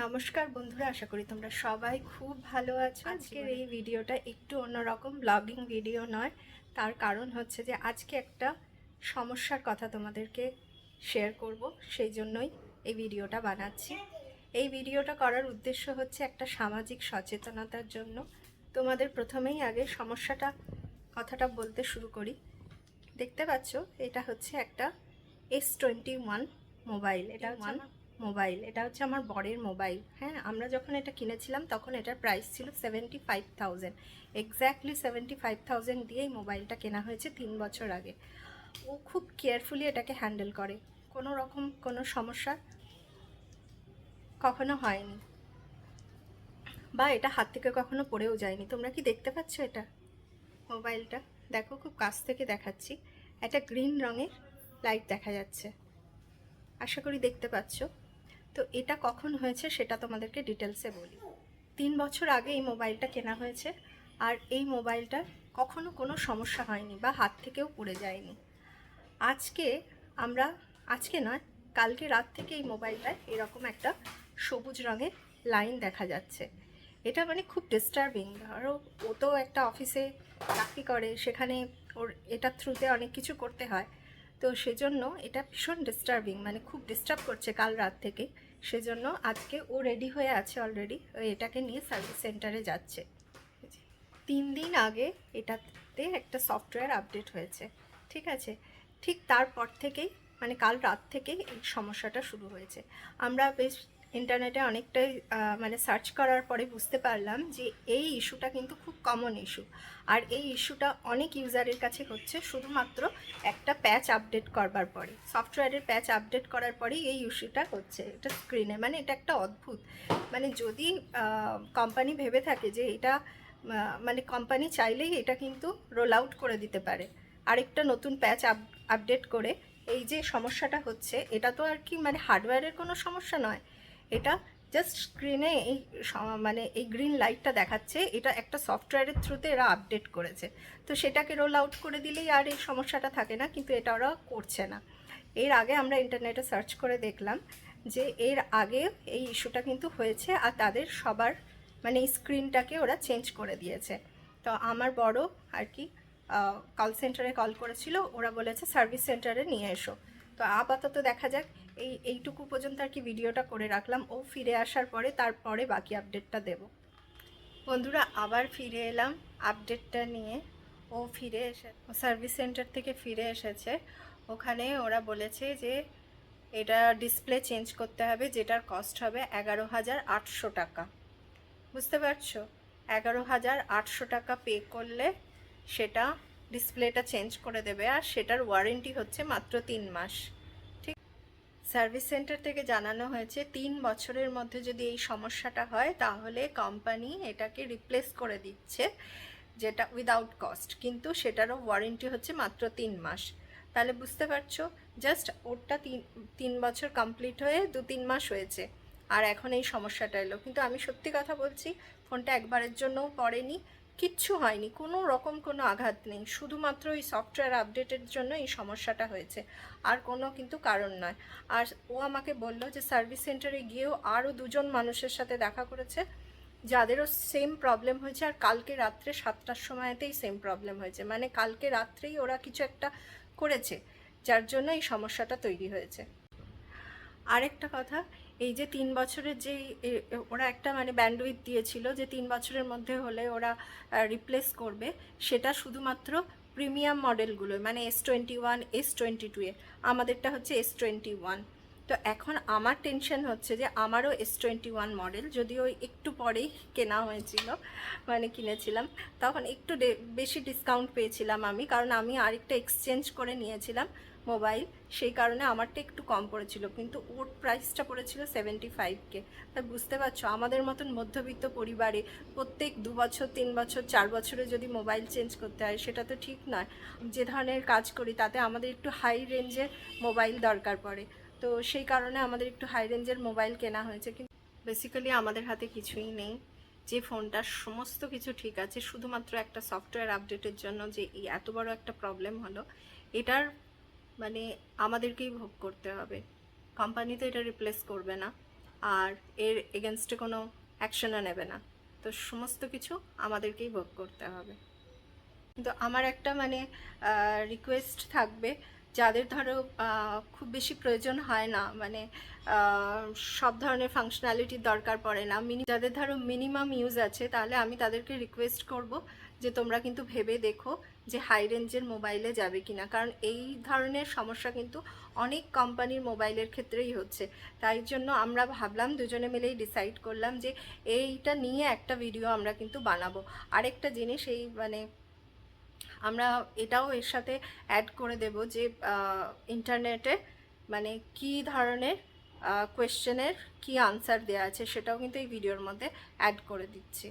নমস্কার বন্ধুরা, আশা করি তোমরা সবাই খুব ভালো আছো। আজকের এই ভিডিওটা একটু অন্যরকম, ব্লগিং ভিডিও নয়। তার কারণ হচ্ছে যে আজকে একটা সমস্যার কথা তোমাদেরকে শেয়ার করব, সেই জন্যই এই ভিডিওটা বানাচ্ছি। এই ভিডিওটা করার উদ্দেশ্য হচ্ছে একটা সামাজিক সচেতনতার জন্য। তোমাদের প্রথমেই আগে কথাটা বলতে শুরু করি। দেখতে পাচ্ছ, এটা হচ্ছে একটা S21 মোবাইল। এটা হচ্ছে আমার বরের মোবাইল। হ্যাঁ, আমরা যখন এটা কিনেছিলাম তখন এটার প্রাইস ছিল 75,000। এক্স্যাক্টলি 75,000 দিয়েই মোবাইলটা কেনা হয়েছে 3 বছর আগে। ও খুব কেয়ারফুলি এটাকে হ্যান্ডেল করে, কোনো রকম কোনো সমস্যা কখনো হয়নি, বা এটা হাত থেকে কখনো পড়েও যায়নি। তোমরা কি দেখতে পাচ্ছ এটা মোবাইলটা? দেখো, খুব কাছ থেকে দেখাচ্ছি। একটা গ্রিন রঙের লাইট দেখা যাচ্ছে, আশা করি দেখতে পাচ্ছ। তো এটা কখন হয়েছে সেটা তোমাদেরকে ডিটেলসে বলি। 3 বছর আগে এই মোবাইলটা কেনা হয়েছে, আর এই মোবাইলটার কখনো কোনো সমস্যা হয়নি বা হাত থেকেও পড়ে যায়নি। আজকে নয়, কালকে রাত থেকে এই মোবাইলটায় এরকম একটা সবুজ রঙের লাইন দেখা যাচ্ছে। এটা মানে খুব ডিস্টার্বিং। ধরো, ও তো একটা অফিসে চাকরি করে, সেখানে ওর এটার থ্রুতে অনেক কিছু করতে হয়। তো সেজন্য এটা ভীষণ ডিস্টার্বিং, মানে খুব ডিস্টার্ব করছে কাল রাত থেকে। সেজন্য আজকে ও রেডি হয়ে আছে অলরেডি, এটাকে নিয়ে সার্ভিস সেন্টারে যাচ্ছে। 3 দিন আগে এটাতে একটা সফটওয়্যার আপডেট হয়েছে, ঠিক আছে? ঠিক তারপর থেকেই, মানে কাল রাত থেকেই এই সমস্যাটা শুরু হয়েছে। আমরা বেশ ইন্টারনেটে অনেকটাই মানে সার্চ করার পরে বুঝতে পারলাম যে এই ইস্যুটা কিন্তু খুব কমন ইস্যু। আর এই ইস্যুটা অনেক ইউজারের কাছে হচ্ছে শুধুমাত্র একটা প্যাচ আপডেট করবার পরে, সফটওয়্যারের প্যাচ আপডেট করার পরেই এই ইস্যুটা হচ্ছে। এটা স্ক্রিনে, মানে এটা একটা অদ্ভুত, মানে যদি কোম্পানি ভেবে থাকে যে এটা মানে কোম্পানি চাইলেই এটা কিন্তু রোল আউট করে দিতে পারে আরেকটা নতুন প্যাচ আপডেট করে। এই যে সমস্যাটা হচ্ছে, এটা তো আর কি মানে হার্ডওয়্যারের কোনো সমস্যা নয়। এটা জাস্ট স্ক্রিনে মানে এই গ্রিন লাইটটা দেখাচ্ছে, এটা একটা সফটওয়্যারের থ্রুতে এরা আপডেট করেছে। তো সেটাকে রোল আউট করে দিলেই আর এই সমস্যাটা থাকে না, কিন্তু এটা ওরা করছে না। এর আগে আমরা ইন্টারনেটে সার্চ করে দেখলাম যে এর আগে এই ইস্যুটা কিন্তু হয়েছে, আর তাদের সবার মানে এই স্ক্রিনটাকে ওরা চেঞ্জ করে দিয়েছে। তো আমার বড় আর কি কল সেন্টারে কল করেছিল, ওরা বলেছে সার্ভিস সেন্টারে নিয়ে এসো। তো আপাতত দেখা যাক, এইটুকু পর্যন্ত আর কি ভিডিওটা করে রাখলাম। ও ফিরে আসার পরে তারপরে বাকি আপডেটটা দেব। বন্ধুরা, আবার ফিরে এলাম আপডেটটা নিয়ে। ও সার্ভিস সেন্টার থেকে ফিরে এসেছে। ওখানে ওরা বলেছে যে এটা ডিসপ্লে চেঞ্জ করতে হবে, যেটার কস্ট হবে 11,800 টাকা। বুঝতে পারছো? 11,800 টাকা পে করলে সেটা ডিসপ্লেটা চেঞ্জ করে দেবে, আর সেটার ওয়ারেন্টি হচ্ছে মাত্র 3 মাস। ঠিক, সার্ভিস সেন্টার থেকে জানানো হয়েছে 3 বছরের মধ্যে যদি এই সমস্যাটা হয় তাহলে কোম্পানি এটাকে রিপ্লেস করে দিচ্ছে, যেটা উইদাউট কস্ট, কিন্তু সেটারও ওয়ারেন্টি হচ্ছে মাত্র 3 মাস। তাহলে বুঝতে পারছো, জাস্ট ওরটা 3 বছর কমপ্লিট হয়ে 2-3 মাস হয়েছে, আর এখন এই সমস্যাটা এলো। কিন্তু আমি সত্যি কথা বলছি, ফোনটা একবারের জন্যও পড়েনি, কিচ্ছু হয়নি, কোনো রকম কোনো আঘাত নেই। শুধুমাত্র এই সফটওয়্যার আপডেটের জন্য এই সমস্যাটা হয়েছে, আর কোনো কিন্তু কারণ নয়। আর ও আমাকে বলল যে সার্ভিস সেন্টারে গিয়েও আরও 2জন মানুষের সাথে দেখা করেছে যাদেরও সেম প্রবলেম হয়েছে, আর কালকে রাত্রে 7টার সময়তেই সেম প্রবলেম হয়েছে। মানে কালকে রাত্রেই ওরা কিছু একটা করেছে যার জন্য এই সমস্যাটা তৈরি হয়েছে। আরেকটা কথা, এই যে 3 বছরের যে ওরা একটা মানে ব্যান্ডউইথ দিয়েছিল যে 3 বছরের মধ্যে হলে ওরা রিপ্লেস করবে, সেটা শুধুমাত্র প্রিমিয়াম মডেলগুলো, মানে S21, S22 এ। আমাদেরটা হচ্ছে S21। তো এখন আমার টেনশন হচ্ছে যে আমারও S21 মডেল, যদিও একটু পরেই কেনা হয়েছিল, মানে কিনেছিলাম তখন একটু বেশি ডিসকাউন্ট পেয়েছিলাম আমি, কারণ আমি আরেকটা এক্সচেঞ্জ করে নিয়েছিলাম মোবাইল, সেই কারণে আমারটা একটু কম পড়েছিল, কিন্তু ওর প্রাইসটা পড়েছিল 75K। তাই বুঝতে পারছো, আমাদের মতন মধ্যবিত্ত পরিবারে প্রত্যেক 2 বছর 3 বছর 4 বছরে যদি মোবাইল চেঞ্জ করতে হয় সেটা তো ঠিক নয়। যে ধরনের কাজ করি তাতে আমাদের একটু হাই রেঞ্জের মোবাইল দরকার পড়ে, তো সেই কারণে আমাদের একটু হাই রেঞ্জের মোবাইল কেনা হয়েছে। কিন্তু বেসিক্যালি আমাদের হাতে কিছুই নেই, যে ফোনটার সমস্ত কিছু ঠিক আছে, শুধুমাত্র একটা সফটওয়্যার আপডেটের জন্য যে এই এত বড় একটা প্রবলেম হলো, এটার মানে আমাদেরকেই ভোগ করতে হবে। কোম্পানি তো এটা রিপ্লেস করবে না। আর এর এগেনস্টে কোনো অ্যাকশনও নেবে না। তো সমস্ত কিছু আমাদেরকেই ভোগ করতে হবে। কিন্তু আমার একটা মানে রিকোয়েস্ট থাকবে, যাদের ধরো খুব বেশি প্রয়োজন হয় না, মানে সব ধরনের ফাংশনালিটির দরকার পড়ে না, যাদের ধরো মিনিমাম ইউজ আছে, তাহলে আমি তাদেরকে রিকোয়েস্ট করব যে তোমরা কিন্তু ভেবে দেখো যে হাই রেঞ্জের মোবাইলে যাবে কিনা, কারণ এই ধরনের সমস্যা কিন্তু অনেক কোম্পানির মোবাইলের ক্ষেত্রেই হচ্ছে। তাই জন্য আমরা ভাবলাম, দুজনে মিলেই ডিসাইড করলাম যে এইটা নিয়ে একটা ভিডিও আমরা কিন্তু বানাবো। আরেকটা জিনিস, এই মানে আমরা এটাও এর সাথে অ্যাড করে দেব যে ইন্টারনেটে মানে কী ধরনের কোয়েশ্চেনের কী আনসার দেওয়া আছে, সেটাও কিন্তু এই ভিডিওর মধ্যে অ্যাড করে দিচ্ছি।